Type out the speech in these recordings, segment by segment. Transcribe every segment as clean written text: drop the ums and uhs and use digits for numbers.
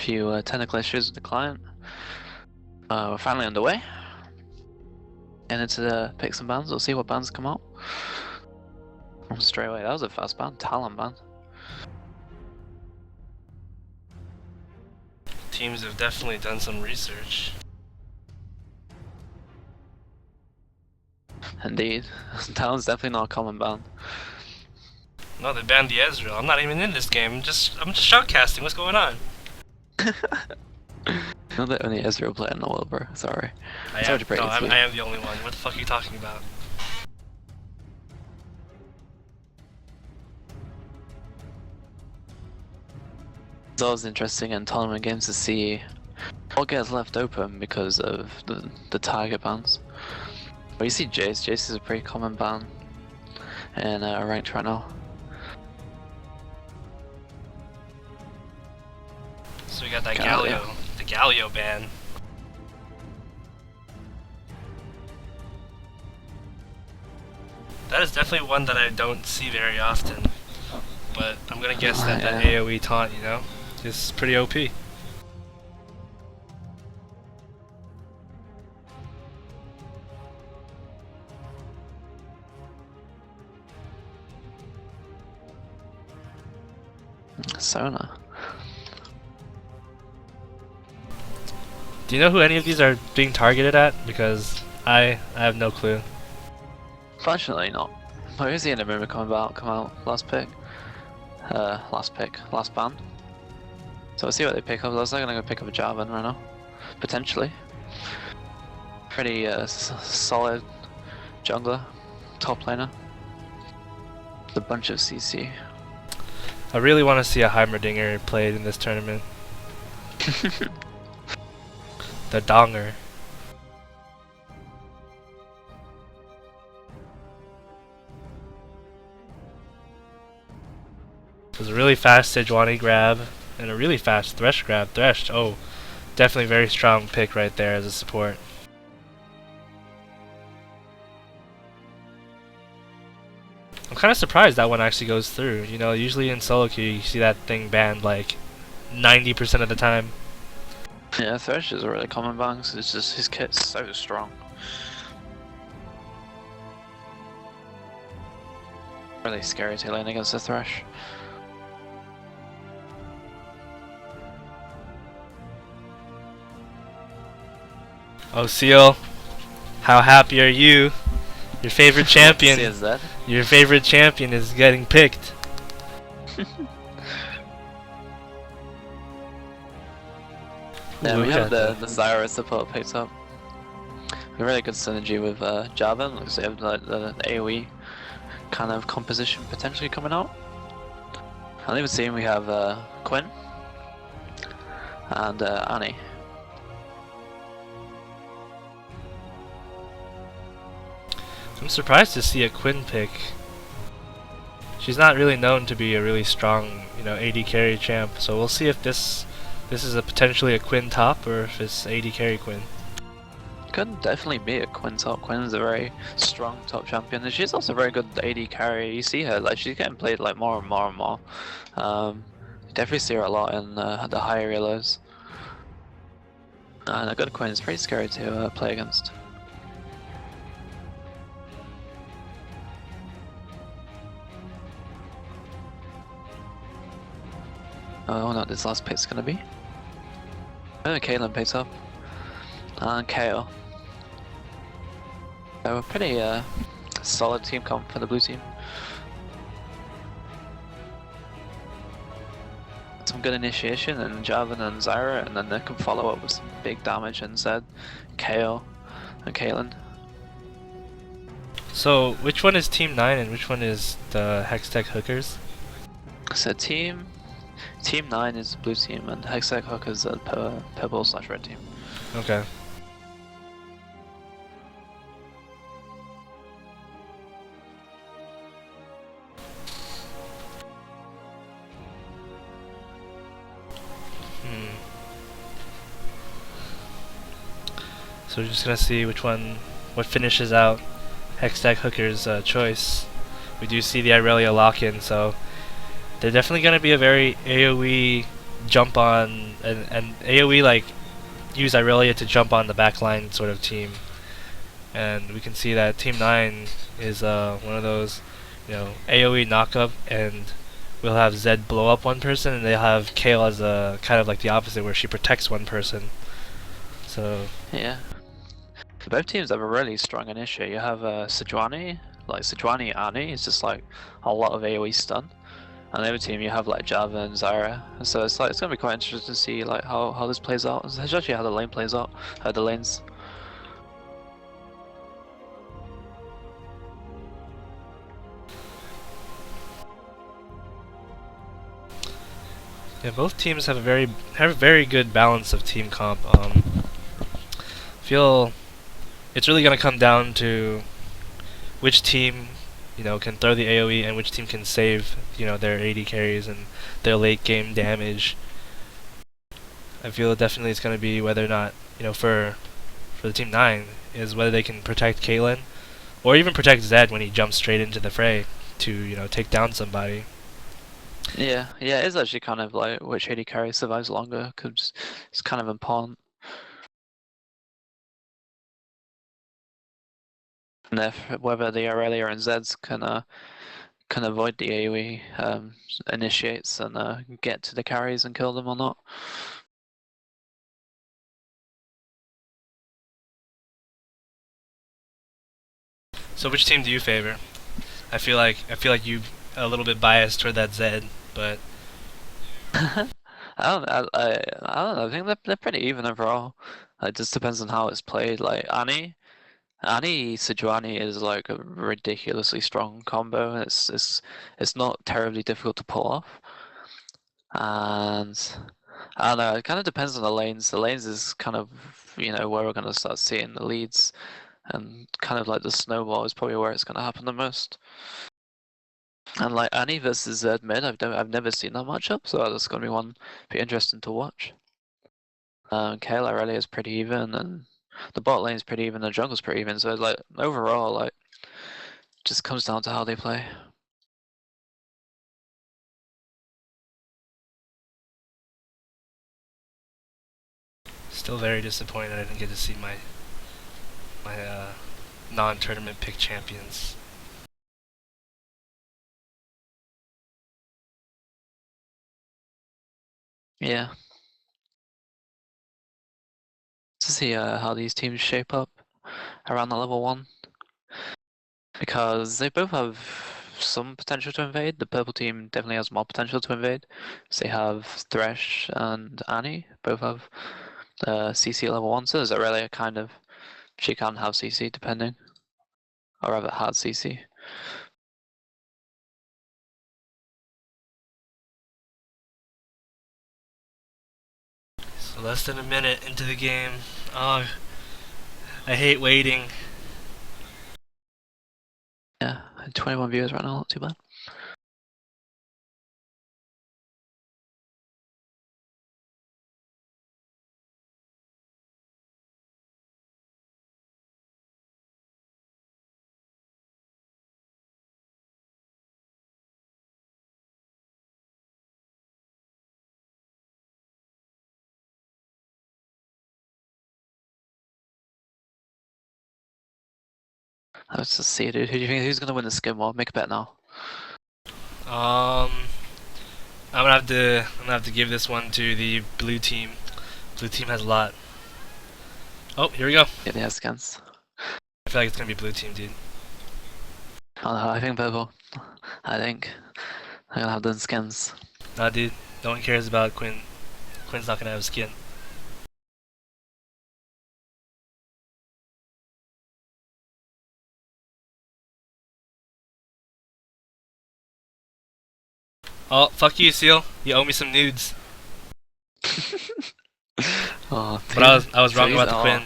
few technical issues with the client. We're finally underway. And it's pick some bands. We'll see what bands come out. Straight away, that was a fast band. Talon band. Teams have definitely done some research. Indeed. Talon's definitely not a common band. No, they banned the Ezreal. I'm not even in this game. I'm just shoutcasting. What's going on? You're the only Ezreal player in the world, bro. Sorry. I am the only one. What the fuck are you talking about? It's always interesting in tournament games to see what gets left open because of the target bans. But you see Jace. Jace is a pretty common ban in ranked right now. So we got that Galio, the Galio ban. That is definitely one that I don't see very often. But I'm gonna guess that that AoE taunt, you know, is pretty OP. Sona. Do you know who any of these are being targeted at? Because I have no clue. Fortunately not. Where is the end of rumor come out last pick? Last ban. So we'll see what they pick up. Looks like gonna go pick up a Jarvan right now. Potentially. Pretty solid jungler, top laner. With a bunch of CC. I really want to see a Heimerdinger played in this tournament. The Donger. There's a really fast Sejuani grab and a really fast Thresh grab. Thresh, oh, definitely very strong pick right there as a support. I'm kind of surprised that one actually goes through. You know, usually in solo queue you see that thing banned like 90% of the time. Yeah, Thresh is a really common ban because it's just his kit's so strong. Really scary to lane against the Thresh. Oh, Seaal, how happy are you? Your favorite champion. Your favorite champion is getting picked. Yeah, we have the Zyra support picked up. A really good synergy with Jarvan. Looks like they have the AoE kind of composition potentially coming out. And even seeing we have Quinn and Annie. I'm surprised to see a Quinn pick. She's not really known to be a really strong, you know, AD carry champ. So we'll see if this is potentially a Quinn top or if it's AD carry Quinn. Could definitely be a Quinn top. Quinn is a very strong top champion, and she's also very good AD carry. You see her, like she's getting played like more and more and more. You definitely see her a lot in the higher elos. And a good Quinn is pretty scary to play against. I wonder what this last pick's gonna be. Caitlyn picks up. And KO. So a pretty solid team comp for the blue team. Some good initiation in Jarvan and Zyra, and then they can follow up with some big damage in Zed, KO, and Caitlyn. So which one is Team 9 and which one is the Hextech Hookers? So Team 9 is blue team, and Hextech Hookers is purple/red team. Okay. So we're just gonna see what finishes out Hextech Hooker's choice. We do see the Irelia lock-in, so they're definitely gonna be a very AoE jump on and AoE like use Irelia to jump on the backline sort of team, and we can see that Team 9 is one of those, AoE knockup, and we'll have Zed blow up one person, and they'll have Kale as a kind of like the opposite, where she protects one person. So yeah, both teams have a really strong initiate. You have Sejuani, like Sejuani Ani is just like a lot of AoE stun. And the other team, you have like Java and Zyra, so it's gonna be quite interesting to see like how this plays out. Especially how the lane plays out, the lanes. yeah, both teams have a very good balance of team comp. Feel it's really gonna come down to which team can throw the AoE and which team can save their AD carries and their late game damage. I feel definitely it's going to be whether or not for the team 9 is whether they can protect Caitlyn or even protect Zed when he jumps straight into the fray to take down somebody. Yeah, it's actually kind of like which AD carry survives longer, because it's kind of important. And if whether the Aurelia and Zeds can avoid the AoE initiates and get to the carries and kill them or not. So which team do you favor? I feel like you a little bit biased toward that Zed, but I don't know. I don't know. I think they're pretty even overall. It just depends on how it's played. Like Annie Sejuani is like a ridiculously strong combo. It's not terribly difficult to pull off. And I don't know. It kind of depends on the lanes. The lanes is kind of where we're gonna start seeing the leads, and kind of like the snowball is probably where it's gonna happen the most. And like Annie versus Zed mid, I've never seen that matchup, so that's gonna be interesting to watch. Kayla really is pretty even, and the bot lane is pretty even, the jungle's pretty even. So like overall, like just comes down to how they play. still very disappointed I didn't get to see my non-tournament pick champions. Yeah. To see how these teams shape up around the level 1. Because they both have some potential to invade. The purple team definitely has more potential to invade. So they have Thresh and Annie, both have CC level 1, so there's a really kind of, she can have CC depending, or rather had CC. So less than a minute into the game. Oh, I hate waiting. Yeah, 21 viewers right now, not too bad. Let's just see, dude. Who do you think who's gonna win the skin war? Make a bet now. I'm gonna have to give this one to the blue team. Blue team has a lot. Oh, here we go. Yeah, they have skins. I feel like it's gonna be blue team, dude. Oh no, I think purple. I think they're gonna have the skins. Nah, dude. No one cares about Quinn. Quinn's not gonna have skin. Oh, fuck you, Seaal. You owe me some nudes. Oh, But I was wrong about the Quinn.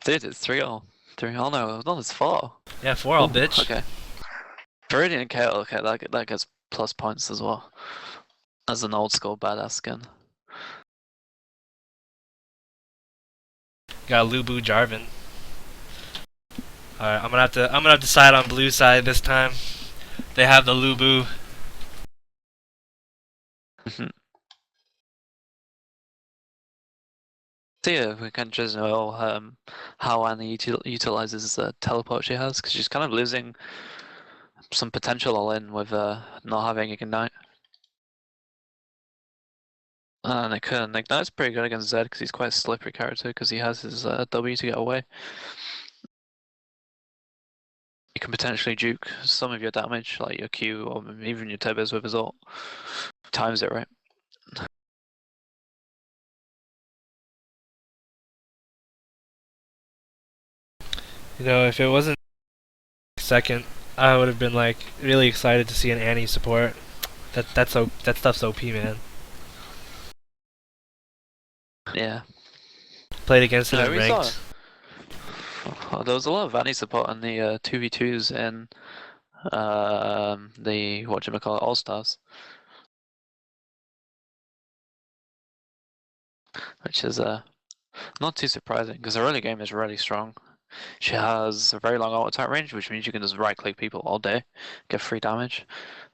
Dude, it's 3-0. 3-0, no, it's 4. Yeah, 4-all, bitch. Okay. Viridian and Kayle, okay, that gets plus points as well. As an old school badass skin. Got Lubu Jarvan. Alright, I'm gonna have to side on blue side this time. They have the Lubu. See if we can just know how Annie utilizes the teleport she has, because she's kind of losing some potential all in with not having Ignite. And Ignite's pretty good against Zed because he's quite a slippery character because he has his W to get away. You can potentially juke some of your damage, like your Q or even your turbos with his ult. Times it right. You know, if it wasn't second, I would have been like really excited to see an Annie support. That stuff's OP, man. Yeah. Played against it No, in we ranked. There was a lot of Annie support in the 2v2s in the whatchamacallit All Stars, which is not too surprising because her early game is really strong. She has a very long ult attack range, which means you can just right click people all day, get free damage,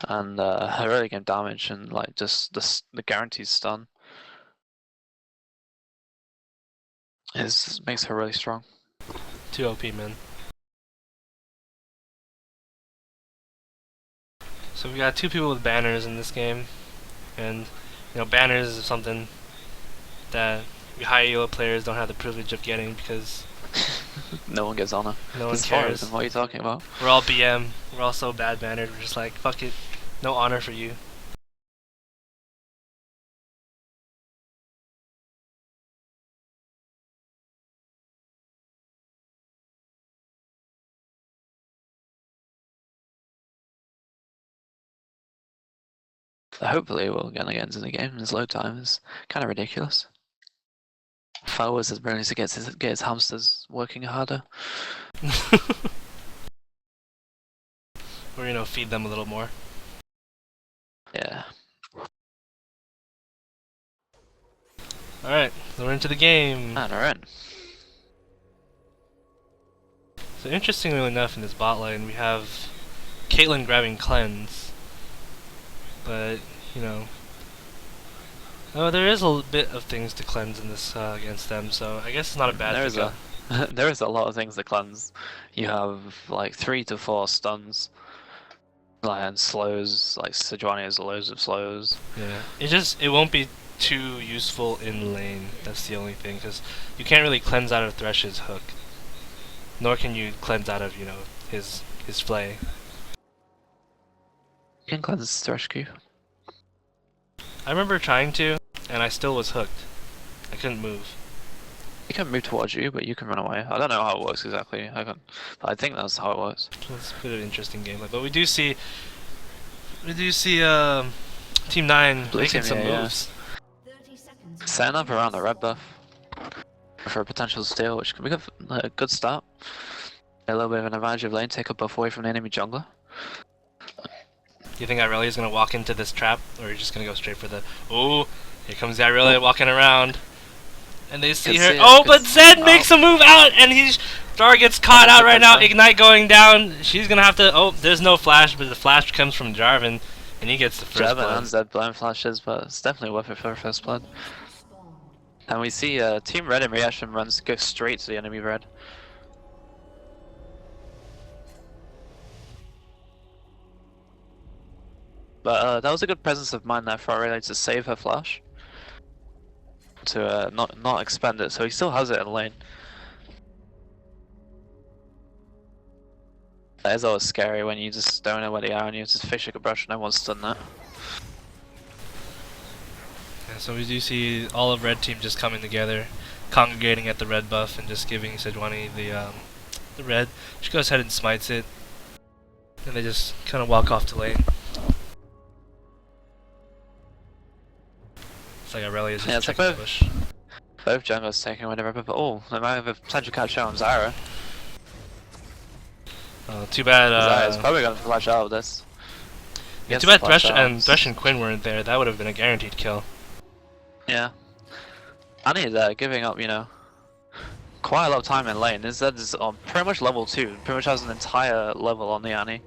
and her early game damage and like just the guaranteed stun makes her really strong. Too OP, man. So we got two people with banners in this game, and you know, banners is something that we high elo players don't have the privilege of getting because No one gets honor. no one It's cares. fine. What are you talking about? We're all BM. We're all so bad bannered. We're just like, fuck it, no honor for you. Hopefully we're gonna get into the game. This load time is kind of ridiculous. Flowers has managed to get his hamsters working harder. Or, you know, feed them a little more. Yeah. Alright, so we're into the game. And we're in. So interestingly enough, in this bot lane, we have Caitlyn grabbing cleanse. But, you know, there is a bit of things to cleanse in this against them, so I guess it's not a bad thing. There is a lot of things to cleanse. You have like 3 to 4 stuns. And slows, like Sejuani has loads of slows. Yeah, it won't be too useful in lane. That's the only thing, because you can't really cleanse out of Thresh's hook, nor can you cleanse out of, you know, his flay. You can cleanse Thresh Q. I remember trying to, and I still was hooked. I couldn't move. He can move towards you, but you can run away. I don't know how it works exactly. But I think that's how it works. It's a bit of an interesting gameplay, but we do see Team 9 Blue making team, some yeah, moves. Setting up around the red buff for a potential steal, which can be a good start. A little bit of an advantage of lane, take a buff away from the enemy jungler. Do you think Irelia is gonna walk into this trap, or are you just gonna go straight for the? Oh, here comes Irelia walking around. And they see her. Oh, but Zed makes a move out, and Star gets caught out right now. Ignite going down. She's gonna have to. Oh, there's no flash, but the flash comes from Jarvan, and he gets the first blood. Jarvan and Zed blind flashes, but it's definitely worth it for first blood. And we see Team Red in reaction go straight to the enemy red. But that was a good presence of mind there for Aurelia to save her flash. To not expend it, so he still has it in lane. That is always scary when you just don't know where they are and you just fish like a brush and everyone's done that. Yeah, so we do see all of red team just coming together, congregating at the red buff and just giving Sejuani the red. She goes ahead and smites it, and they just kind of walk off to lane. It's like Aurelia just checking the bush. Both junglers taking away the red buff, but oh, they might have a potential catch out on Zyra. Too bad. Zyra's probably gonna flash out of this. Yeah, too bad Thresh and Quinn weren't there. That would have been a guaranteed kill. Yeah. Annie giving up, you know, quite a lot of time in lane. This Zed is on pretty much level 2. Pretty much has an entire level on the Annie.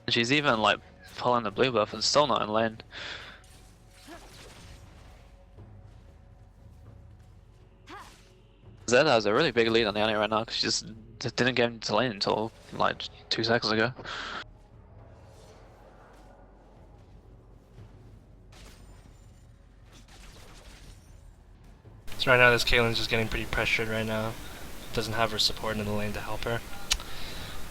She's even like pulling the blue buff and still not in lane. Zed has a really big lead on the Annie right now because she just didn't get into lane until like 2 seconds ago. So right now this Caitlyn's just getting pretty pressured right now. Doesn't have her support in the lane to help her.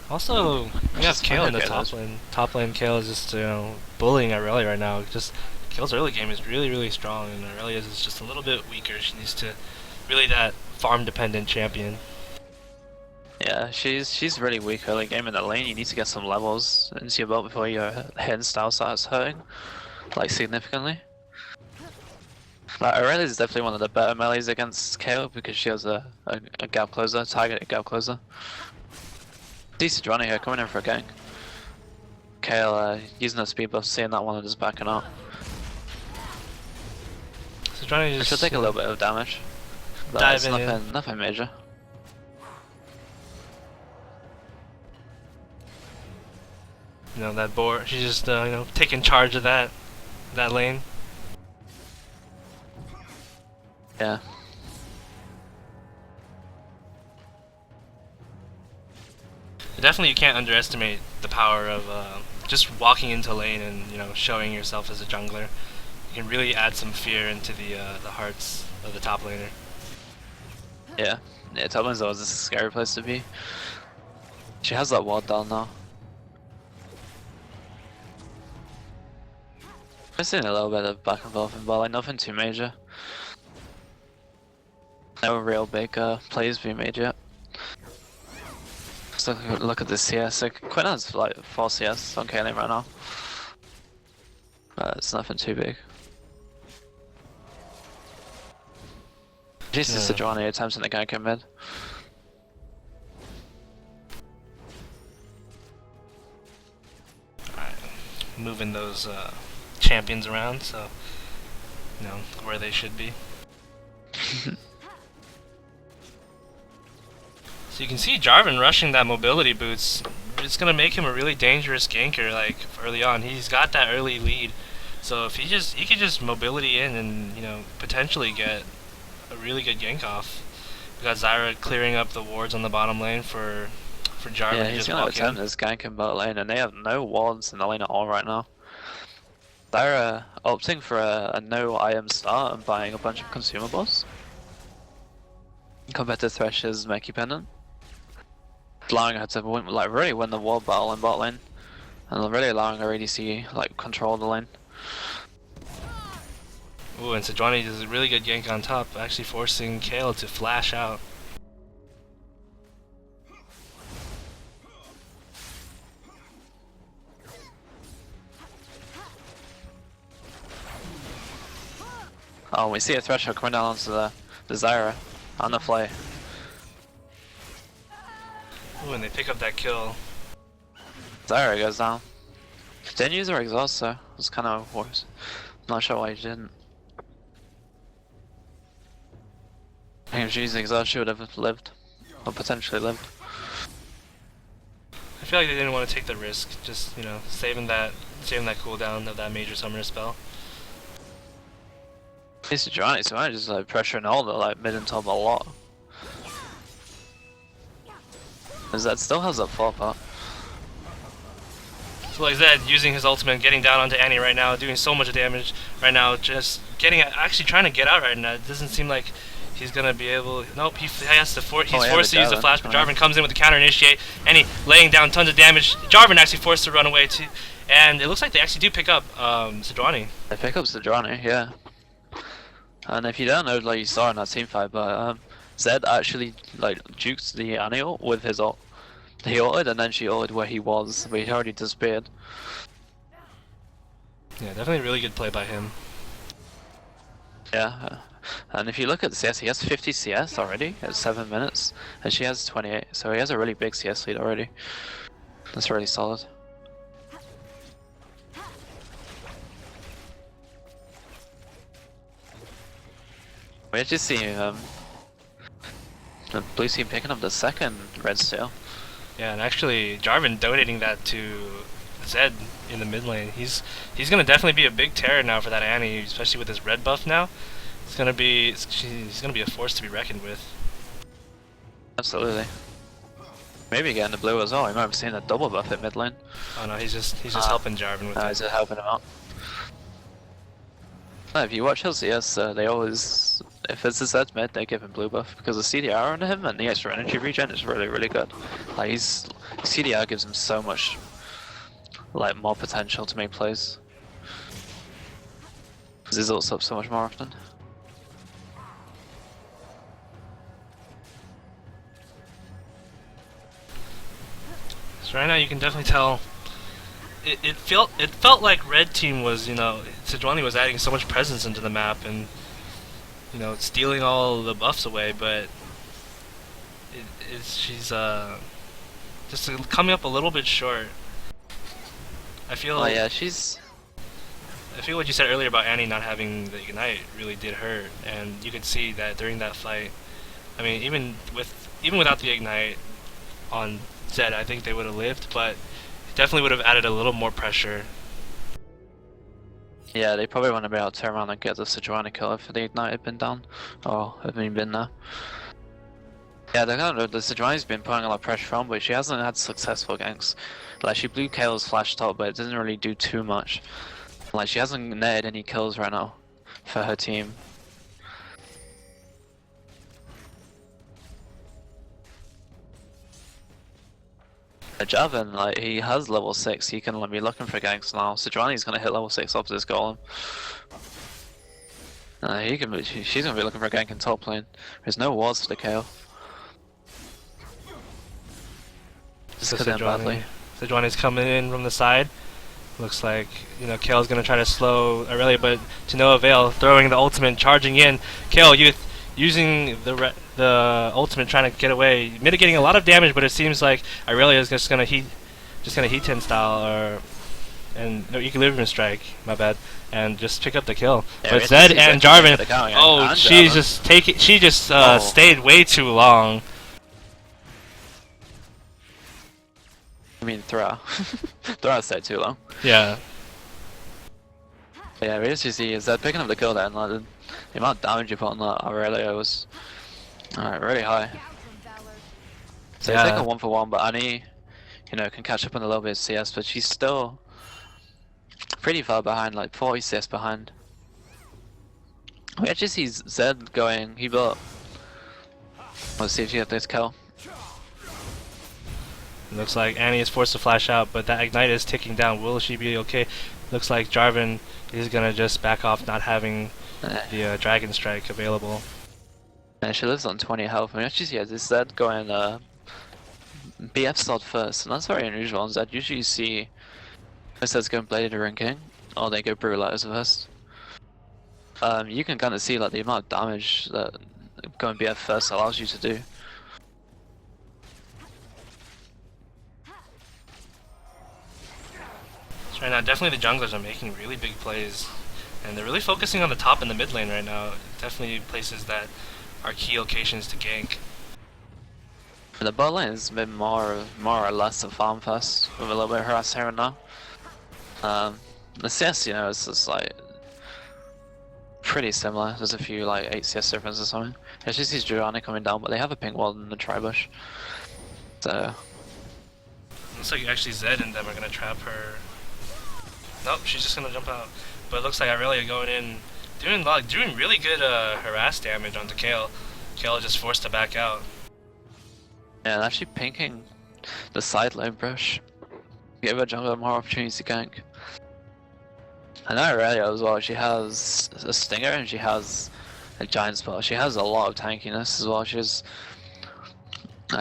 Also, we have Kayle in the top lane. Top lane Kayle is just, you know, bullying Aurelia right now. Just Kayle's early game is really strong, and Aurelia's is just a little bit weaker. She needs to really that farm dependent champion. Yeah, she's really weak early game in the lane. You need to get some levels into your belt before your head style starts hurting, like significantly. Like Aurelia is definitely one of the better melees against Kayle because she has a gap closer, targeted gap closer. Decent Sejuani here coming in for a gank. Kayle using her speed buff, seeing that one and just backing up. Sejuani just she'll take a little bit of damage. But it's nothing major. You know, that board, she's just, you know, taking charge of that lane. Yeah. Definitely, you can't underestimate the power of just walking into lane and, you know, showing yourself as a jungler. You can really add some fear into the hearts of the top laner. Yeah, top lane's always a scary place to be. She has that ward down now. I've seen a little bit of back and forth in ball, like nothing too major. No real big plays being made yet. Just look at the CS. Like, Quinn has like 4 CS on Kayle right now. But it's nothing too big. Jesus, Sejuani attempting the gank in mid. Alright, moving those champions around, so you know where they should be. So you can see Jarvan rushing that mobility boots. It's gonna make him a really dangerous ganker. Like early on, he's got that early lead. So if he could just mobility in and, you know, potentially get a really good gank off. We got Zyra clearing up the wards on the bottom lane for Jarvan. Yeah, he's gonna attempt this gank in bot lane, and they have no wards in the lane at all right now. They're opting for a no IM start and buying a bunch of consumables compared to Thresh's Meki Pendant, allowing her to win, like really win the ward battle in bot lane, and really allowing her ADC like control the lane. Ooh, and Sejuani does a really good gank on top, actually forcing Kayle to flash out. Oh, we see a Threshold coming down onto the Zyra on the fly. Ooh, and they pick up that kill. Zyra goes down. Didn't use her exhaust, so it was kind of worse. Not sure why he didn't. I think if she used the exhaust, she would have lived. Or potentially lived. I feel like they didn't want to take the risk, just, you know, saving that cooldown of that major summoner spell. It's Sejuani, so I just like pressuring all the like mid and top a lot. Because that still has that fall part. So like Zed using his ultimate, getting down onto Annie right now, doing so much damage right now, just getting actually trying to get out right now. It doesn't seem like he's gonna be able. Nope, he has to he's forced to use the flash, but Jarvan comes in with the counter initiate. Annie laying down tons of damage. Jarvan actually forced to run away too, and it looks like they actually do pick up Sejuani. They pick up Sejuani, yeah. And if you don't know, like you saw in that team fight, but Zed actually like juked the Annie ult with his ult. He ulted and then she ulted where he was, but he already disappeared. Yeah, definitely a really good play by him. Yeah, and if you look at the CS, he has 50 CS already at 7 minutes, and she has 28, so he has a really big CS lead already. That's really solid. We actually see the blue team picking up the second red steel. Yeah, and actually Jarvan donating that to Zed in the mid lane. He's gonna definitely be a big terror now for that Annie, especially with his red buff now. He's gonna be a force to be reckoned with. Absolutely. Maybe getting the blue as well. You might have seen a double buff at mid lane. Oh no, he's just helping Jarvan with it. He's just helping him out. No, if you watch LCS, they always, if it's a Zed mid, they give him blue buff because the CDR on him and the extra energy regen is really, really good. Like CDR gives him so much, like more potential to make plays. Because he's ults up so much more often. So right now you can definitely tell. It felt like red team was, you know, Sejuani was adding so much presence into the map and, you know, stealing all the buffs away, but she's just coming up a little bit short. I feel. Oh yeah, I feel what you said earlier about Annie not having the ignite really did hurt, and you could see that during that fight. I mean, even without the ignite on Zed, I think they would have lived, but it definitely would have added a little more pressure. Yeah, they probably want to be able to turn around and get the Sejuani kill if the ignite had been down, or had been there. Yeah, the Sejuani's been putting a lot of pressure on, but she hasn't had successful ganks. Like, she blew Kael's flash top, but it doesn't really do too much. Like, she hasn't netted any kills right now for her team. Jarvan, like, he has level 6, he can be looking for ganks now. Sejuani's gonna hit level 6 off this golem. She's gonna be looking for a gank in top lane. There's no wards for the Kael. Just So badly. Sejuani's coming in from the side. Looks like, you know, Kael's gonna try to slow Aurelia, but to no avail. Throwing the ultimate, charging in. Kael using the ultimate, trying to get away, mitigating a lot of damage, but it seems like Aurelia is just gonna heat 10 style and no equilibrium strike. My bad, and just pick up the kill. Yeah, but Zed and Jarvan, she just stayed way too long. I mean, Thra. Thra stayed too long. Yeah. Yeah, we just see is that picking up the kill there, and like, the amount of damage you put on that Aurelia was really high. So yeah. It's like a 1-for-1, but Annie, you know, can catch up on a little bit of CS, but she's still pretty far behind, like 40 CS behind. We actually see Zed going, he built. Let's see if she gets this kill. Looks like Annie is forced to flash out, but that ignite is ticking down. Will she be okay? Looks like Jarvan is gonna just back off, not having the Dragon Strike available. And she lives on 20 health. I mean, actually, yeah, this Zed going BF slot first, and that's very unusual on Zed. Usually you see Zed's going Bladed or King, or they go Brutalizers first. You can kind of see like the amount of damage that going BF first allows you to do. Right now, definitely the junglers are making really big plays, and they're really focusing on the top and the mid lane right now. Definitely places that are key locations to gank. The bot lane has been more or less a farm fest with a little bit of harass here and now. The CS, you know, is just like pretty similar. There's a few like 8 CS difference or something. It's just these Giovanni coming down, but they have a pink wall in the tri-bush. So looks like actually Zed and them are gonna trap her. Nope, she's just gonna jump out. But it looks like Aurelia going in, doing really good harass damage onto Kael. Kael just forced to back out. yeah, and actually pinking the side lane brush. Give her jungler more opportunities to gank. And Aurelia as well, she has a stinger and she has a giant spell. She has a lot of tankiness as well. She's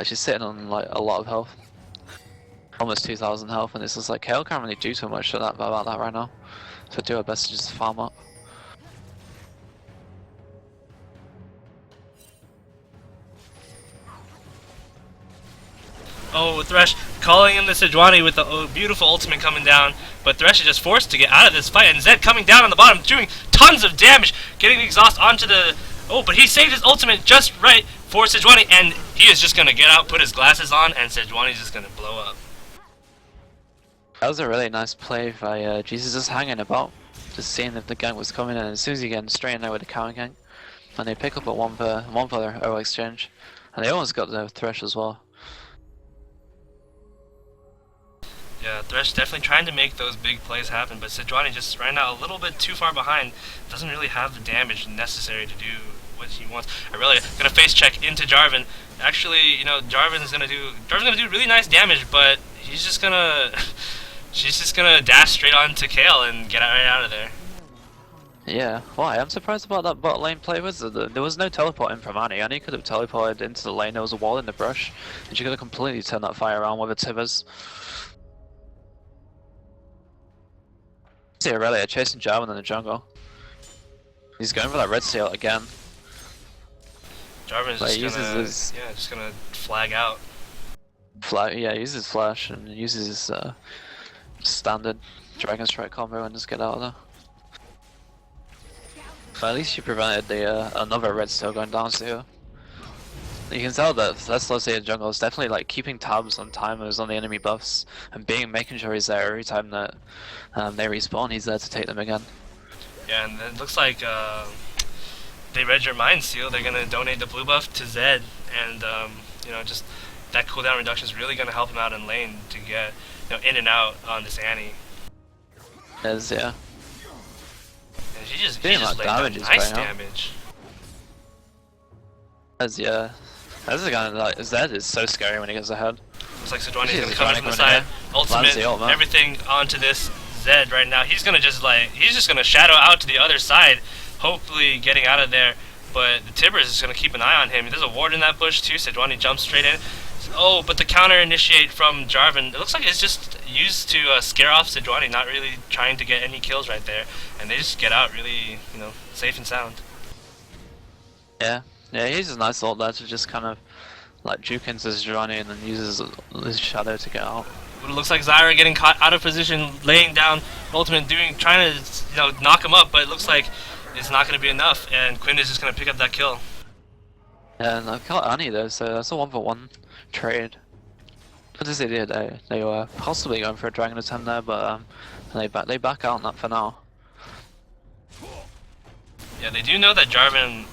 sitting on like a lot of health. Almost 2,000 health, and it's just like Kael can't really do so much about that right now. So do our best to just farm up. Oh, Thresh calling in the Sejuani with the beautiful ultimate coming down, but Thresh is just forced to get out of this fight, and Zed coming down on the bottom, doing tons of damage, getting the exhaust onto the... Oh, but he saved his ultimate just right for Sejuani, and he is just going to get out, put his glasses on, and Sejuani's just going to blow up. That was a really nice play by Jesus, just hanging about, just seeing if the gank was coming, and as soon as he gets straight in there with the counter gank, and they pick up a one for their O exchange, and they almost got the Thresh as well. Yeah, Thresh definitely trying to make those big plays happen, but Sejuani just right now a little bit too far behind, doesn't really have the damage necessary to do what he wants. I really gonna face check into Jarvan. Actually, you know, Jarvan's gonna do really nice damage, but he's just gonna she's just gonna dash straight on to Kale and get right out of there. Yeah, why? I'm surprised about that bot lane play. There was no teleporting from Annie. Annie could have teleported into the lane. There was a wall in the brush, and she could have completely turned that fire around with her Tibbers. See Aurelia chasing Jarvan in the jungle. He's going for that red seal again. Jarvan's just gonna flag out. Yeah, he uses flash and uses his standard Dragon Strike combo and just get out of there. But at least you prevented the another red seal going down to. You can tell that Leslie in jungle is definitely like keeping tabs on timers on the enemy buffs and making sure he's there every time that they respawn. He's there to take them again. Yeah, and it looks like they read your mind, Seaal. They're gonna donate the blue buff to Zed, and you know, just that cooldown reduction is really gonna help him out in lane to get, you know, in and out on this Annie. Yeah. And he just laid down nice damage. Yeah. That's the guy like Zed is so scary when he gets ahead. Looks like Sejuani is gonna come from the side, ultimate, everything onto this Zed right now. He's just gonna shadow out to the other side, hopefully getting out of there. But the Tibbers is gonna keep an eye on him. There's a ward in that bush too. Sejuani jumps straight in. Oh, but the counter initiate from Jarvan, it looks like it's just used to scare off Sejuani, not really trying to get any kills right there. And they just get out really, you know, safe and sound. Yeah. Yeah, he uses a nice ult there to just kind of like juke into Sejuani and then uses his shadow to get out. But it looks like Zyra getting caught out of position, laying down ultimate, trying to, you know, knock him up, but it looks like it's not going to be enough, and Quinn is just going to pick up that kill. Yeah, and I killed Annie though, so that's a 1-for-1 trade. What does they do? They were possibly going for a dragon attempt there, but they back out on that for now. Yeah, they do know that Jarvan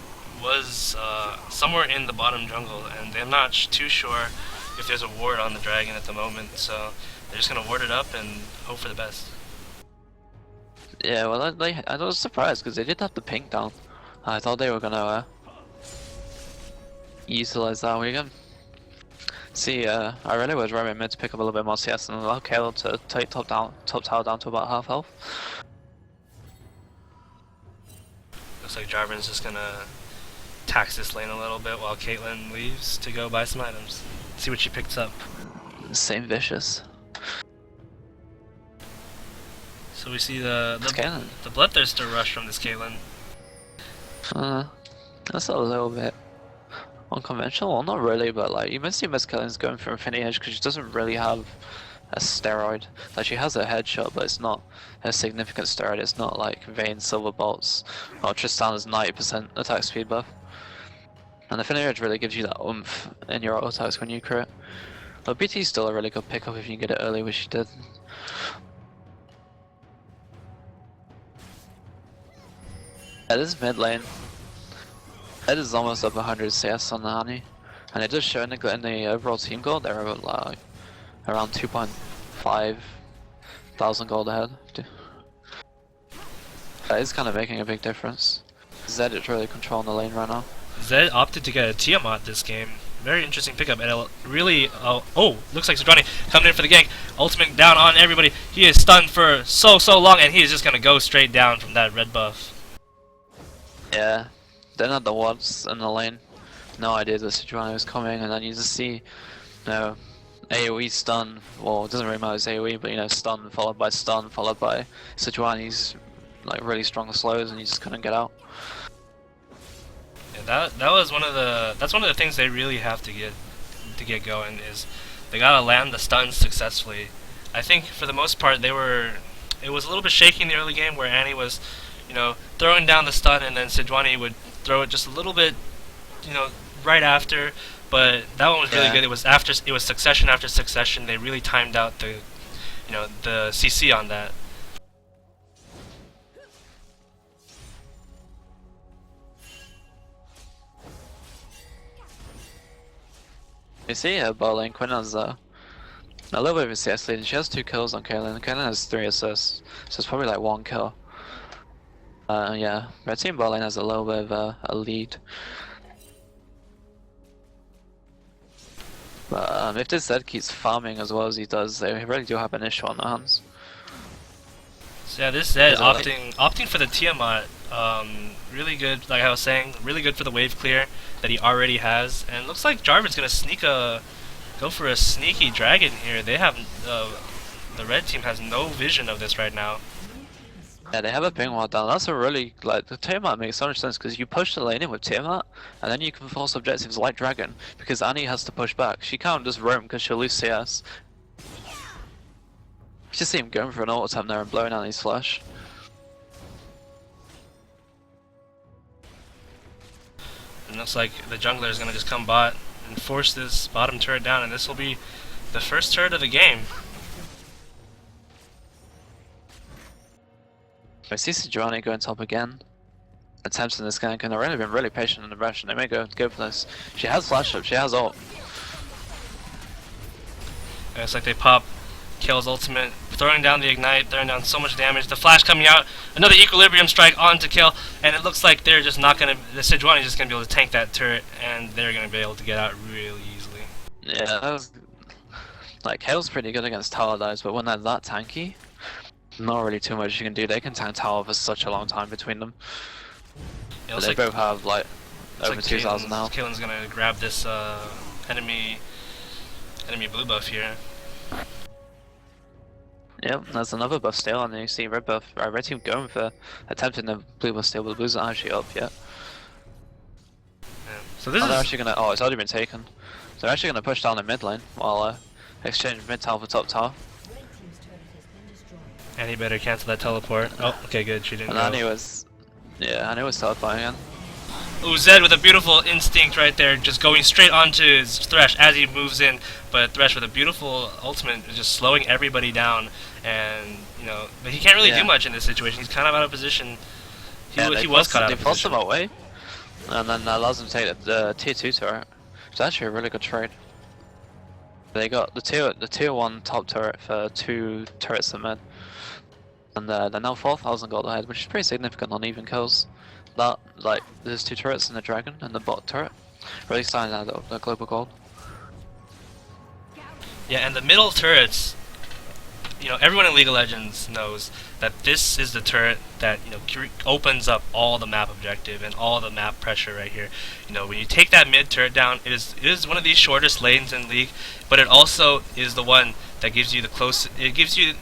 was somewhere in the bottom jungle, and I'm not too sure if there's a ward on the dragon at the moment, so they're just gonna ward it up and hope for the best. Yeah, well, I was surprised because they did have the ping down. I thought they were gonna utilize that weekend. See, I really was right mid to pick up a little bit more CS and allow Caleb to take top tower down to about half health. Looks like Jarvan's just gonna tax this lane a little bit while Caitlyn leaves to go buy some items. See what she picks up. Same vicious. So we see the Bloodthirster rush from this Caitlyn. That's a little bit unconventional. Well, not really, but like you mostly miss Caitlyn's going for Infinity Edge because she doesn't really have a steroid. Like she has a headshot, but it's not a significant steroid. It's not like Vayne, Silver Bolts, or Tristan's 90% attack speed buff. And Infinity Edge really gives you that oomph in your auto attacks when you crit. But BT's still a really good pickup if you get it early, which she did. Yeah, this is mid lane. Ed is almost up 100 CS on the Honey, and it does show in the overall team goal they're about like around 2.5 thousand gold ahead. That is kind of making a big difference. Zed is really controlling the lane right now. Zed opted to get a Tiamat this game. Very interesting pickup, and it really, oh, looks like Sejuani coming in for the gank. Ultimate down on everybody. He is stunned for so long, and he is just going to go straight down from that red buff. Yeah, they had the wards in the lane. No idea that Sejuani was coming, and then you just see, you know, AoE stun. Well, it doesn't really matter it's AoE, but you know, stun followed by Sejuani's like really strong slows, and you just couldn't get out. Yeah, that was that's one of the things they really have to get going is they gotta land the stuns successfully. I think for the most part it was a little bit shaky in the early game where Annie was, you know, throwing down the stun and then Sejuani would throw it just a little bit, you know, right after. But that one was really good. It was succession after succession. They really timed out the, you the CC on that. You see, bot lane Quinn has a little bit of a CS lead, and she has 2 kills on Kaylin. Kaylin has 3 assists, so it's probably like 1 kill. Yeah, red team bot lane has a little bit of a lead. But if this Zed keeps farming as well as he does, they really do have an issue on their hands. So yeah, this Zed opting for the Tiamat, really good, like I was saying, really good for the wave clear that he already has. And it looks like Jarvan's gonna go for a sneaky dragon here. They have, the red team has no vision of this right now. Yeah, they have a ping wall down. That's a really, like, the Tiamat makes so much sense because you push the lane in with Tiamat, and then you can force objectives like Dragon, because Annie has to push back. She can't just roam because she'll lose CS. You just see him going for an ult attempt there and blowing Annie's flash. It looks like the jungler is going to just come bot and force this bottom turret down, and this will be the first turret of the game. I see Sejuani going top again. Attempting this gank, and they've really been really patient in the rush, and they may go for this. She has flash up, she has ult. And it's like they pop Kale's ultimate, throwing down the ignite, throwing down so much damage. The flash coming out, another equilibrium strike onto Kale, and it looks like they're just not gonna. The Sejuani is just gonna be able to tank that turret, and they're gonna be able to get out really easily. Yeah, that was, like, Kale's pretty good against tower dives, but when they're that tanky, not really too much you can do. They can tank tower for such a long time between them. Yeah, they both have like over 2,000 now. Kalen's gonna grab this enemy blue buff here. Yep, there's another buff steal, and then you see red team going for attempting the blue buff steal, but the blue's not actually up yet. Yeah. So this is actually gonna. Oh, it's already been taken. So they're actually gonna push down the mid lane while exchange mid tower for top tower. And he better cancel that teleport. Oh, okay, good. She didn't. And Annie was, yeah, Annie was teleporting again. Ooh, Zed with a beautiful instinct right there, just going straight onto his Thresh as he moves in. But Thresh with a beautiful ultimate is just slowing everybody down, and but he can't really do much in this situation. He's kind of out of position. He was caught out of position. They forced him away, and then allows him to take the tier 2 turret. It's actually a really good trade. They got the tier 1 top turret for 2 turrets in mid. And they're now 4,000 gold ahead, which is pretty significant on even kills. That, like, there's 2 turrets in the dragon and the bot turret. Really starting to add up the global gold. Yeah, and the middle turrets, everyone in League of Legends knows that this is the turret that, opens up all the map objective and all the map pressure right here. When you take that mid turret down, it is one of these shortest lanes in League, but it also is the one that gives you the close. It gives you,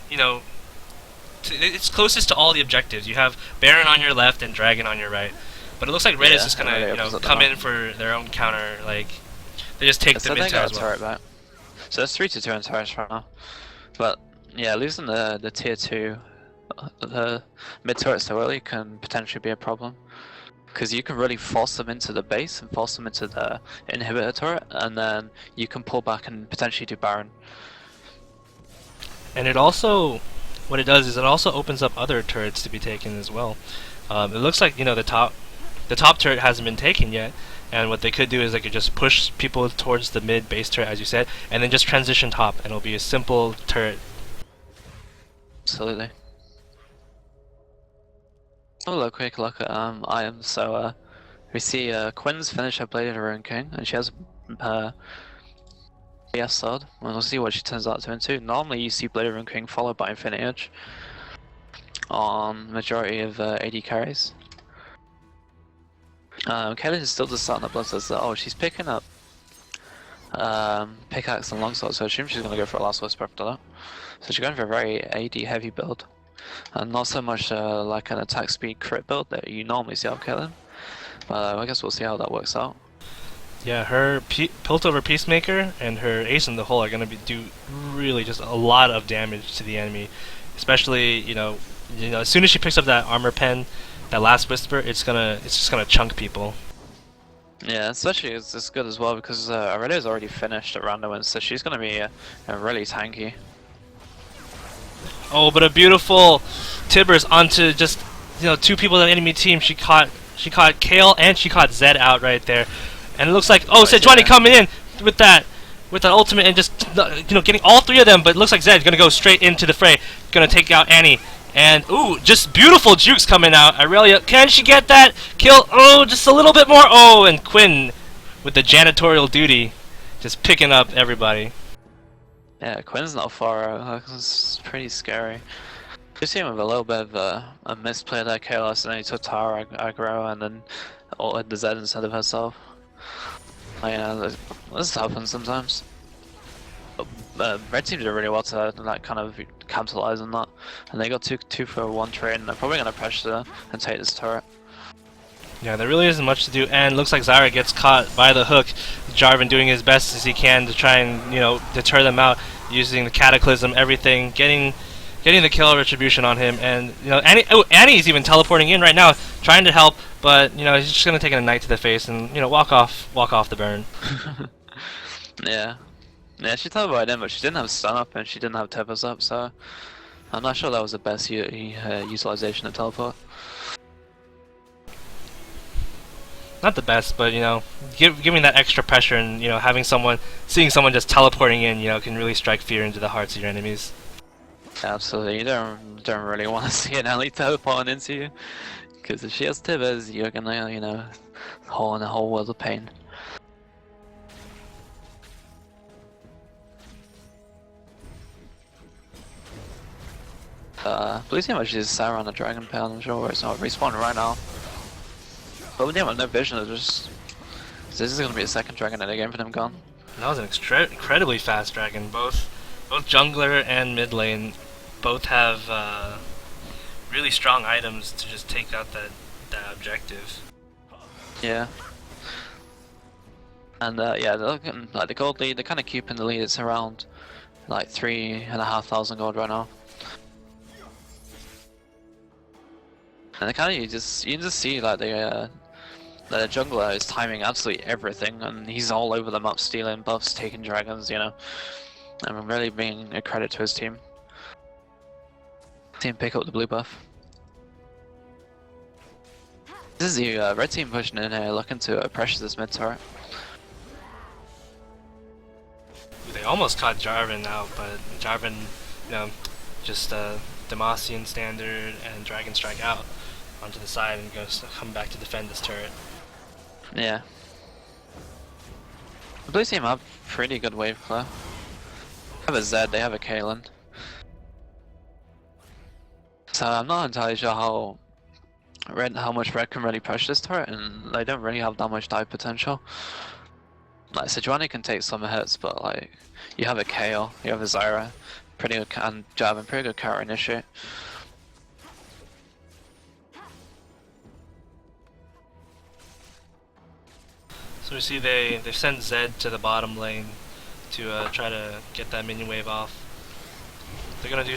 it's closest to all the objectives. You have Baron on your left and Dragon on your right, but it looks like Red is just gonna come in for their own counter. Like they just take the mid tower as well. Back. So there's 3 to 2 in turrets right now, but yeah, losing the tier 2, the mid turrets so early can potentially be a problem, because you can really force them into the base and force them into the inhibitor turret, and then you can pull back and potentially do Baron. And it also, what it does is it also opens up other turrets to be taken as well. It looks like the top turret hasn't been taken yet, and what they could do is they could just push people towards the mid base turret, as you said, and then just transition top, and it'll be a simple turret. Absolutely. Oh, a quick look at items. So we see Quinn's finished her Blade of the Ruined King, and she has BS sword, and we'll see what she turns out to into. Normally you see Blade of the Ruined King followed by Infinity Edge on majority of AD carries. Kaylin is still just starting up bloodsters. Oh, she's picking up pickaxe and longsword, so I assume she's going to go for a last whisper after that. So she's going for a very AD heavy build, and not so much like an attack speed crit build that you normally see out of Kaylin. But I guess we'll see how that works out. Yeah, her Piltover Peacemaker and her Ace in the Hole are going to do really just a lot of damage to the enemy, especially as soon as she picks up that armor pen, that last whisper, it's just gonna chunk people. Yeah, especially it's good as well because Aurelia's already finished at random, so she's gonna be really tanky. Oh, but a beautiful Tibbers onto just, you know, two people on the enemy team. She caught Kale and she caught Zed out right there. And it looks like, oh, Sejuani coming in with that ultimate and just, you know, getting all three of them. But it looks like Zed's gonna go straight into the fray, gonna take out Annie. And ooh, just beautiful jukes coming out. Aurelia, can she get that kill? Oh, just a little bit more. Oh, and Quinn with the janitorial duty, just picking up everybody. Yeah, Quinn's not far out. It's pretty scary. You see him with a little bit of a misplay there, Chaos, and then he took Tara aggro and then ulted the Zed instead of herself. Like, this happens sometimes. Red team did really well to like kind of capitalize on that, and they got two for one trade, and they're probably gonna pressure and take this turret. Yeah, there really isn't much to do, and looks like Zyra gets caught by the hook. Jarvan doing his best as he can to try and, you know, deter them out using the Cataclysm, everything, getting the kill retribution on him, and you know, Annie's even teleporting in right now, trying to help, but you know, he's just gonna take a knight to the face and, you know, walk off the burn. Yeah. Yeah, she teleported in, but she didn't have stun up and she didn't have Tempest up, so I'm not sure that was the best utilization of teleport. Not the best, but you know, giving that extra pressure and, you know, seeing someone just teleporting in, you know, can really strike fear into the hearts of your enemies. Absolutely, you don't really want to see an ally teleporting into you, because if she has Tibbers, you're gonna, you know, hole in a whole world of pain. Blue team actually just sat around the Dragon Pal, I'm sure it's not respawning right now. But we have no vision, it's just... This is gonna be a second dragon in the game for them gone. That was an incredibly fast dragon. Both jungler and mid lane both have really strong items to just take out that objective. Yeah. And yeah, they're looking like the gold lead, they're kinda keeping the lead, it's around like 3,500 gold right now. And they kinda, you can just see like the jungler is timing absolutely everything, and he's all over the map stealing buffs, taking dragons, you know. And really being a credit to his team. Team pick up the blue buff. This is the red team pushing in here, looking to pressure this mid turret. They almost caught Jarvan now, but Jarvan, you know, just Demacian standard and Dragon Strike out onto the side and goes to come back to defend this turret. Yeah. The blue team have pretty good wave clear. They have a Zed, they have a Kaelin. So I'm not entirely sure how much red can really push this turret, and they don't really have that much dive potential. Like Sejuani can take some hits, but like you have a Kale, you have a Zyra, pretty good, and Jarvan, pretty good counter initiate. So we see they've sent Zed to the bottom lane to try to get that minion wave off. They're gonna do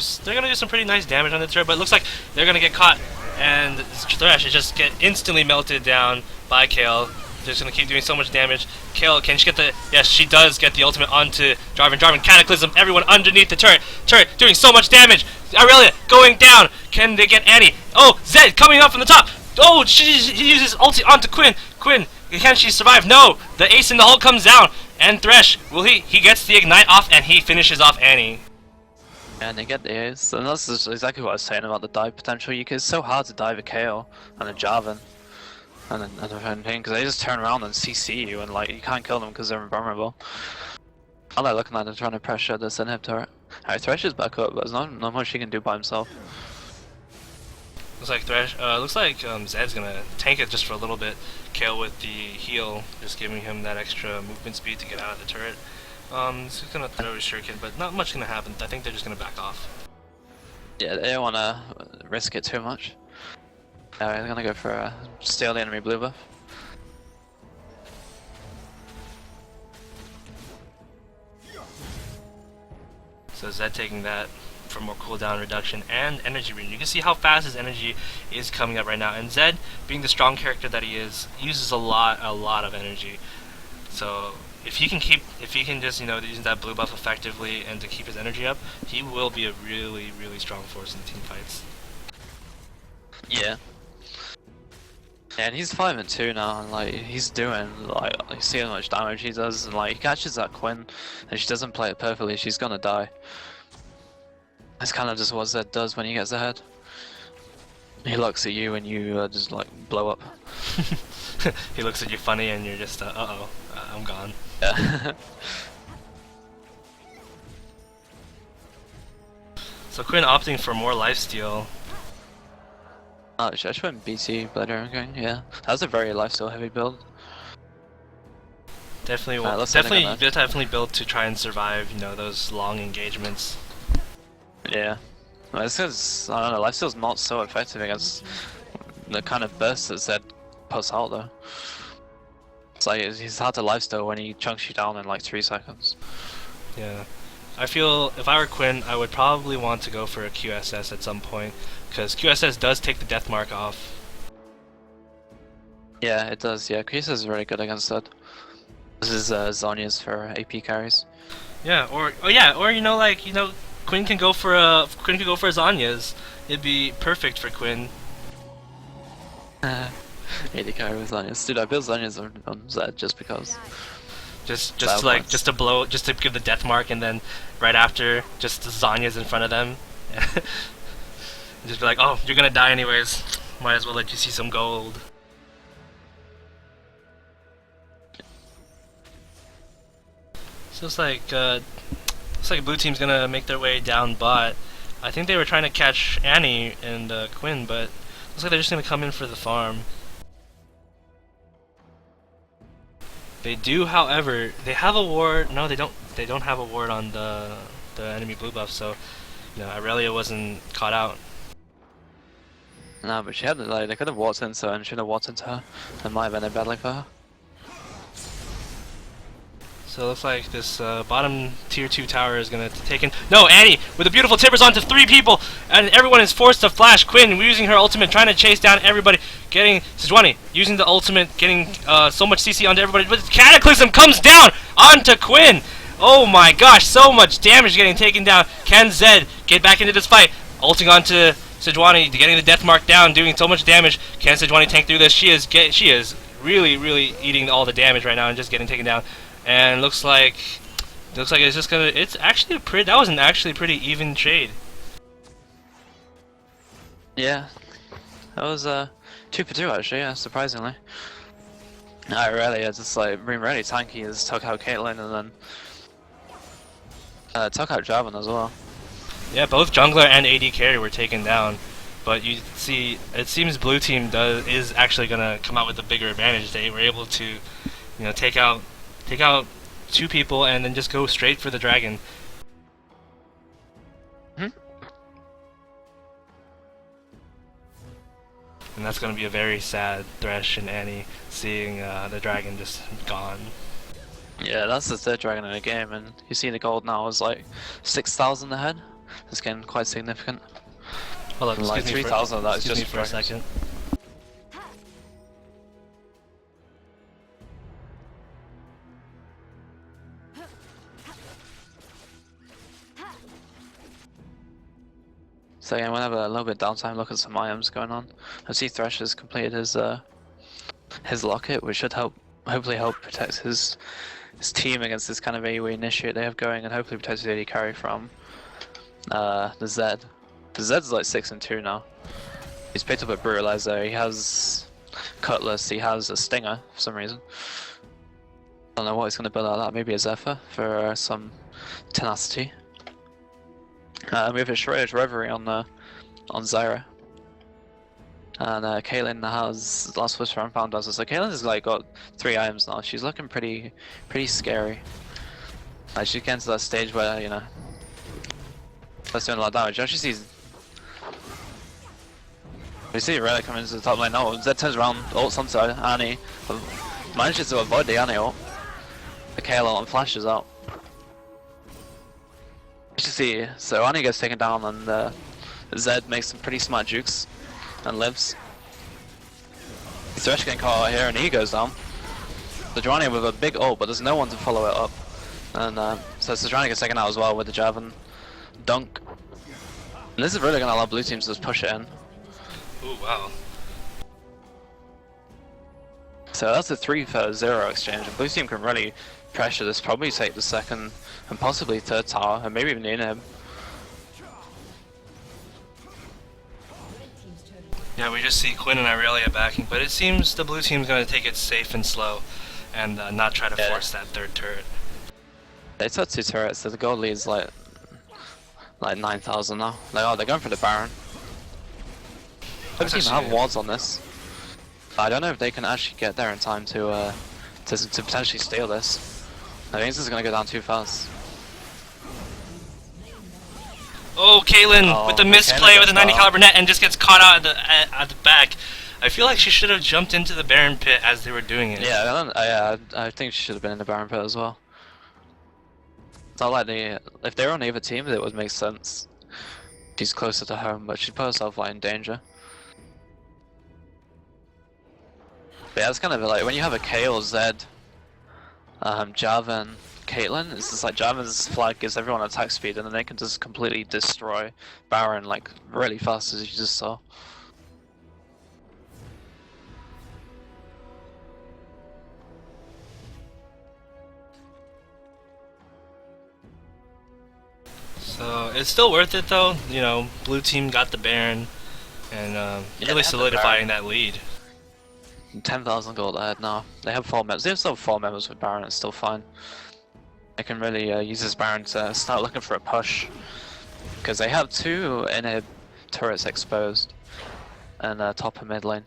some pretty nice damage on the turret, but it looks like they're gonna get caught, and Thresh is just get instantly melted down by Kale. They're just gonna keep doing so much damage. Kale, can she get the? Yes, she does get the ultimate onto Jarvan. Jarvan Cataclysm, everyone underneath the turret. Turret doing so much damage. Aurelia going down. Can they get Annie? Oh, Zed coming up from the top. Oh, he uses ulti onto Quinn. Quinn, can she survive? No. The ace in the hole comes down, and Thresh, will he? He gets the ignite off, and he finishes off Annie. And they get the ace, and that's just exactly what I was saying about the dive potential. It's so hard to dive a Kale and a Jarvan. And everything, because they just turn around and CC you, and like you can't kill them because they're invulnerable. I like looking at them trying to pressure this inhib turret. Alright, Thresh is back up, but there's not much he can do by himself. Looks like Zed's gonna tank it just for a little bit. Kale with the heal, just giving him that extra movement speed to get out of the turret. He's gonna throw his shuriken, but not much gonna happen. I think they're just gonna back off. Yeah, they don't wanna risk it too much. They're gonna go for steal the enemy blue buff. So Zed taking that for more cooldown reduction and energy regen. You can see how fast his energy is coming up right now. And Zed, being the strong character that he is, uses a lot of energy. So if he can just use that blue buff effectively and to keep his energy up, he will be a really strong force in team fights. Yeah. Yeah, and he's 5 and 2 now, and like he's doing you see how much damage he does, and like he catches that Quinn, and she doesn't play it perfectly, she's gonna die. That's kind of just what Zed does when he gets ahead. He looks at you and you just like blow up. He looks at you funny and you're just I'm gone. Yeah. So Quinn opting for more lifesteal. Oh, I should went BT Blood Dragon, yeah. That was a very lifesteal heavy build. Definitely built to try and survive, those long engagements. Yeah. Well, it's because, I don't know, lifesteal's not so effective against the kind of burst that Zed puts out though. It's like, he's hard to lifesteal when he chunks you down in like 3 seconds. Yeah. I feel if I were Quinn, I would probably want to go for a QSS at some point, because QSS does take the death mark off. Yeah, it does, yeah. QSS is really good against that. This is Zhonya's for AP carries. Yeah, or Quinn can go for Zhonya's. It'd be perfect for Quinn. AD carry with Zhonya's. Dude, I built Zhonya's on Zed just because. Just to give the death mark, and then right after, just Zhonya's in front of them. Just be like, oh, you're gonna die anyways. Might as well let you see some gold. So it's like blue team's gonna make their way down bot. I think they were trying to catch Annie and Quinn, but looks like they're just gonna come in for the farm. They do, however, they have a ward. No, they don't. They don't have a ward on the enemy blue buff, so Aurelia wasn't caught out. No, but she had they could have walked into her and should have walked into her. That might have been a bad luck for her. So it looks like this bottom tier 2 tower is gonna take in. No, Annie with the beautiful tippers onto 3 people, and everyone is forced to flash. Quinn using her ultimate, trying to chase down everybody. Getting Sejuani using the ultimate, getting so much CC onto everybody. But Cataclysm comes down onto Quinn. Oh my gosh, so much damage getting taken down. Can Zed get back into this fight? Ulting onto Sejuani, getting the death mark down, doing so much damage. Can Sejuani tank through this? She is really eating all the damage right now and just getting taken down. And looks like it's just gonna. It's actually that was an actually pretty even trade. Yeah, that was 2 for 2 actually. Yeah, surprisingly. I really just being really tanky as took out Caitlyn and then took out Jarvan as well. Yeah, both jungler and AD carry were taken down, but you see, it seems blue team is actually gonna come out with a bigger advantage. They were able to, take out 2 people and then just go straight for the dragon. And that's going to be a very sad Thresh and Annie seeing the dragon just gone. Yeah, that's the 3rd dragon in the game, and you see the gold now is like 6,000 ahead. It's getting quite significant. Hold on, like 3,000 of that is just for a second. So again, we'll have a little bit of downtime, look at some items going on. I see Thresh has completed his locket, which should hopefully help protect his team against this kind of AoE initiate they have going, and hopefully protect his AD carry from the Zed. The Zed's like 6 and 2 now. He's picked up a Brutalizer, he has Cutlass, he has a Stinger for some reason. I don't know what he's going to build out of that, maybe a Zephyr for some tenacity. We have a Shredder's Reverie on Zyra. And Caitlyn has Last Whisper and Found Dazzle. So Caitlyn has got 3 items now. She's looking pretty scary. She's getting to that stage where, that's doing a lot of damage. You actually see Aurelia coming into the top lane now. Zed turns around, ults onto Annie, manages to avoid the Annie ult. The KL ult and flashes out. You see, so Annie gets taken down and Zed makes some pretty smart jukes and lives. Thresh getting caught out here and he goes down. Sejuani with a big ult, but there's no one to follow it up. And so Sejuani gets taken out as well with the Javelin dunk. And this is really going to allow blue teams to just push it in. Ooh, wow. So that's a 3-0 exchange, and blue team can really pressure this, probably take the second and possibly third tower, and maybe even the inhib. Yeah, we just see Quinn and Irelia backing, but it seems the blue team's going to take it safe and slow and not try to force that third turret. They took 2 turrets, so the gold lead's like 9,000 now. They're going for the Baron. Blue team have wards on this. I don't know if they can actually get there in time to potentially steal this. I think this is going to go down too fast. Oh, Caitlyn with the misplay with the 90 caliber net and just gets caught out at the back. I feel like she should have jumped into the Baron pit as they were doing it. Yeah, I think she should have been in the Baron pit as well. It's not like if they were on either team, it would make sense. She's closer to home, but she put herself like in danger. But yeah, it's kind of like when you have a Kayle, Zed, Jarvan, Caitlyn, it's just like Jarvan's flag gives everyone attack speed and then they can just completely destroy Baron like really fast, as you just saw. So it's still worth it though, you know, blue team got the Baron and really solidifying that lead. 10,000 gold ahead now. They have 4 members. They still have 4 members with Baron, it's still fine. They can really use this Baron to start looking for a push. Because they have 2 inhib turrets exposed. And top and mid lane.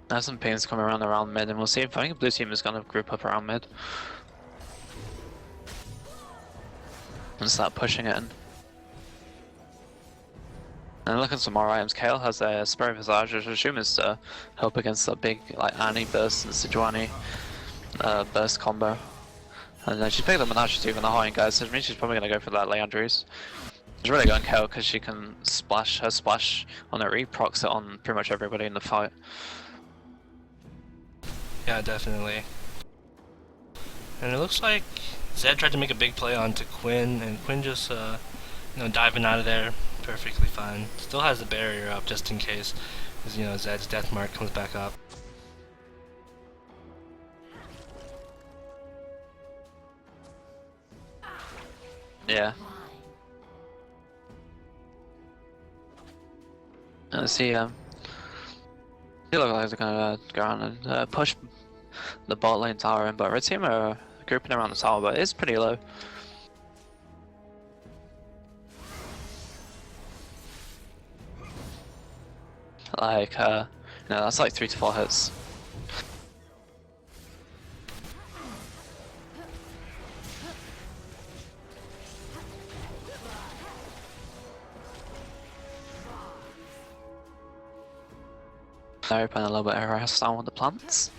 There's some pings coming around mid, and we'll see if I think blue team is going to group up around mid. And start pushing it in. And look at some more items. Kayle has a Spirit Visage, which I assume is to help against that big like Annie burst and Sejuani burst combo. And then she's picked up Menage too, even the high guys, so it means she's probably going to go for that Leandre's. She's really going Kayle because she can splash her splash on her procs it on pretty much everybody in the fight. Yeah, definitely. And it looks like Zed tried to make a big play onto Quinn, and Quinn just, you know, diving out of there perfectly fine. Still has the barrier up just in case, because, you know, Zed's death mark comes back up. Yeah. Let's see, they look like they're gonna go around and push the bot lane tower in, but red team are grouping around the tower, but it's pretty low. Like, you know, that's like 3 to 4 hits. They're open a little bit harassed down with the plants.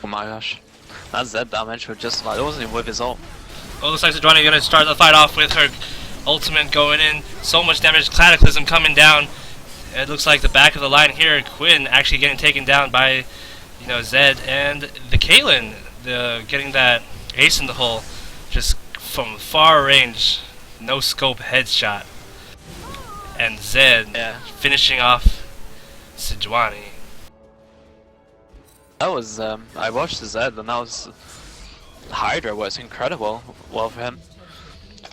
Oh my gosh. That Zed damage was just like, it wasn't even with his ult. Oh, looks like Sejuani gonna start the fight off with her ultimate going in. So much damage, Cataclysm coming down. It looks like the back of the line here, Quinn actually getting taken down by, you know, Zed, and the Caitlyn, getting that ace in the hole, just from far range, no scope headshot. And Zed finishing off Sejuani. That was, I watched the Zed and that was, Hydra was incredible well for him.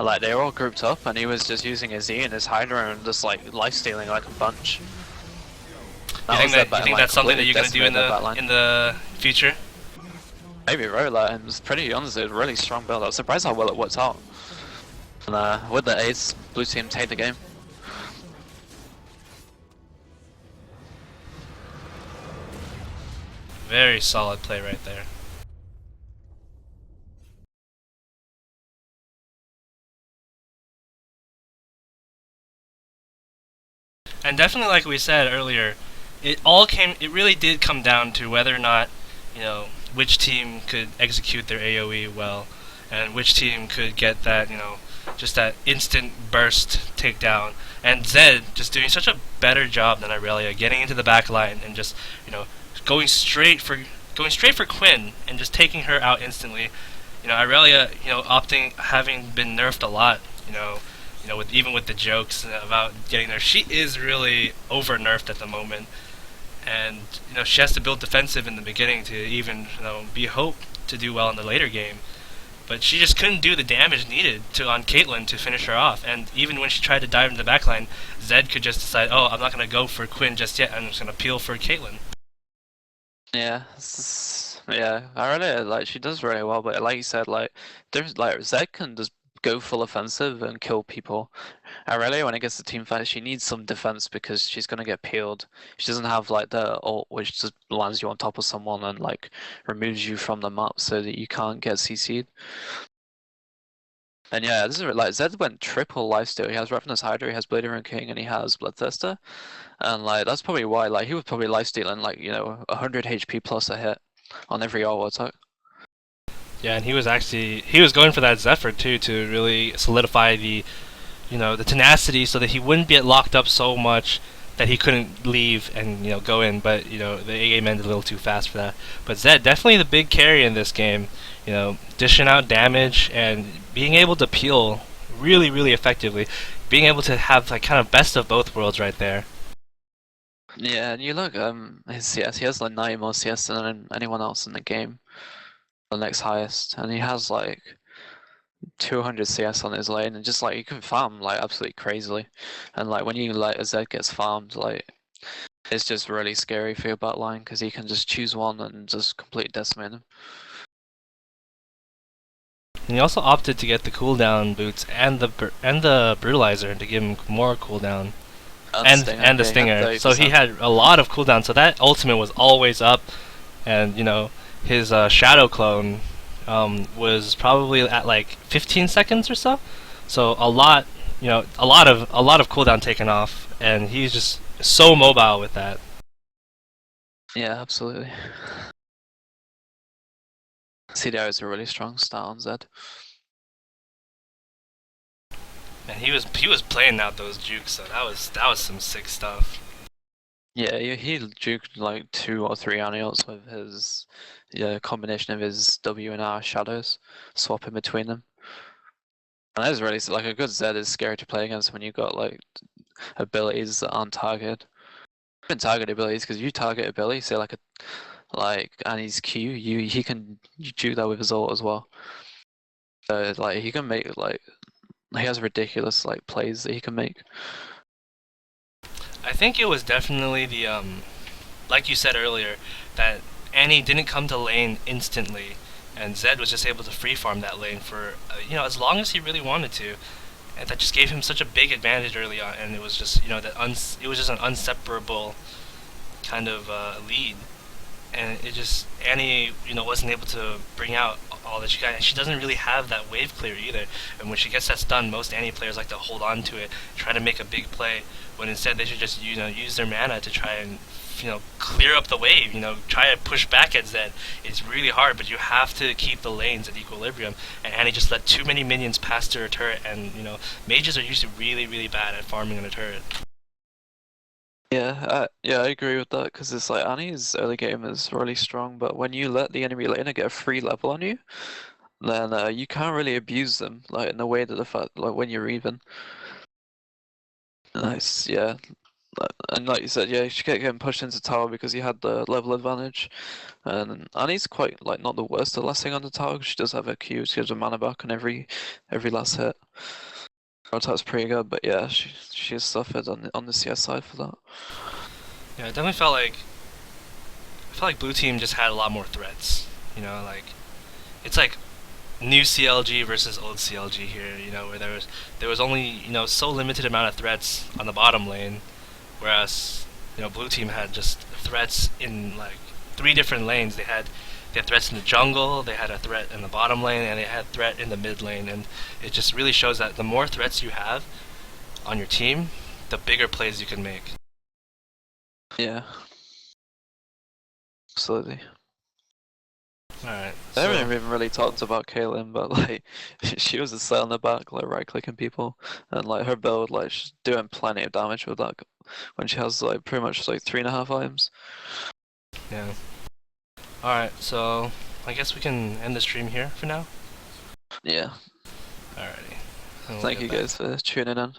Like, they were all grouped up and he was just using his E and his Hydra and just like lifestealing like a bunch. You think that's something that you're going to do in the future? Maybe, right? Like, it was pretty, honestly, a really strong build. I was surprised how well it worked out. And with the ace, blue team take the game. Very solid play right there. And definitely, like we said earlier, it really did come down to whether or not, which team could execute their AoE well, and which team could get that, just that instant burst takedown. And Zed just doing such a better job than Irelia, getting into the back line and just, going straight for Quinn and just taking her out instantly. Irelia, having been nerfed a lot, even with the jokes about getting there, she is really over nerfed at the moment, and she has to build defensive in the beginning to even be hoped to do well in the later game. But she just couldn't do the damage needed on Caitlyn to finish her off, and even when she tried to dive into the backline, Zed could just decide, oh, I'm not going to go for Quinn just yet, I'm just going to peel for Caitlyn. Yeah, I really she does really well, but like you said, Zed can just go full offensive and kill people. Irelia, when it gets to team fight, she needs some defense because she's gonna get peeled. She doesn't have the ult which just lands you on top of someone and removes you from the map so that you can't get CC'd. And yeah, this is Zed went triple lifesteal. He has Revenant's Hydra, he has Blade Rune King, and he has Bloodthirster. And that's probably why he was probably lifestealing 100 HP plus a hit on every auto attack. Yeah, and he was going for that Zephyr too to really solidify the tenacity so that he wouldn't get locked up so much that he couldn't leave and go in, but the A game ended a little too fast for that. But Zed definitely the big carry in this game, dishing out damage and being able to peel really, really effectively, being able to have kind of best of both worlds right there. Yeah, and you look his CS, he has 90 more CS than anyone else in the game, the next highest, and he has 200 CS on his lane, and just you can farm absolutely crazily, and when you a Zed gets farmed, it's just really scary for your bot line because he can just choose one and just completely decimate him. And he also opted to get the cooldown boots and the brutalizer to give him more cooldown. And the stinger. So he had a lot of cooldown. So that ultimate was always up, and his shadow clone was probably at 15 seconds or so. So a lot of cooldown taken off, and he's just so mobile with that. Yeah, absolutely. CDI is a really strong start on Zed. And he was playing out those jukes, so that was some sick stuff. Yeah, he juked 2 or 3 Aniots with his combination of his W and R shadows, swapping between them. And that is really a good Zed is scary to play against when you've got abilities that aren't targeted. Even target abilities, because you target ability, say Annie's Q, he can juke that with his ult as well. So he can make he has ridiculous plays that he can make. I think it was definitely the like you said earlier, that Annie didn't come to lane instantly, and Zed was just able to free farm that lane for as long as he really wanted to, and that just gave him such a big advantage early on. And it was just it was just an inseparable kind of lead, and Annie wasn't able to bring out all that she got, and she doesn't really have that wave clear either. And when she gets that stun, most Annie players like to hold on to it, try to make a big play, when instead they should just use their mana to try and clear up the wave, try to push back at Zed. It's really hard, but you have to keep the lanes at equilibrium, and Annie just let too many minions pass through her turret, and mages are usually really, really bad at farming on a turret. Yeah, I agree with that, because it's Annie's early game is really strong, but when you let the enemy laner get a free level on you, then you can't really abuse them in the way that when you're even. Nice, yeah. And like you said, yeah, she kept getting pushed into tower because he had the level advantage. And Annie's quite not the worst at lasting on the tower. She does have a Q, she gives her mana back on every last hit. Her attack's pretty good, but yeah, she has suffered on the CS side for that. Yeah, it definitely felt like blue team just had a lot more threats. It's new CLG versus old CLG here, where there was only so limited amount of threats on the bottom lane, whereas blue team had just threats in 3 different lanes. They had threats in the jungle, they had a threat in the bottom lane, and they had threat in the mid lane. And it just really shows that the more threats you have on your team, the bigger plays you can make. Yeah. Absolutely. Alright. I haven't even really talked about Kaylin, but like she was a sail in the back, like right clicking people, and like her build, like she's doing plenty of damage with that when she has like pretty much like 3.5 items. Yeah. Alright, so I guess we can end the stream here for now. Yeah. Alrighty. And we'll Thank get you back guys for tuning in.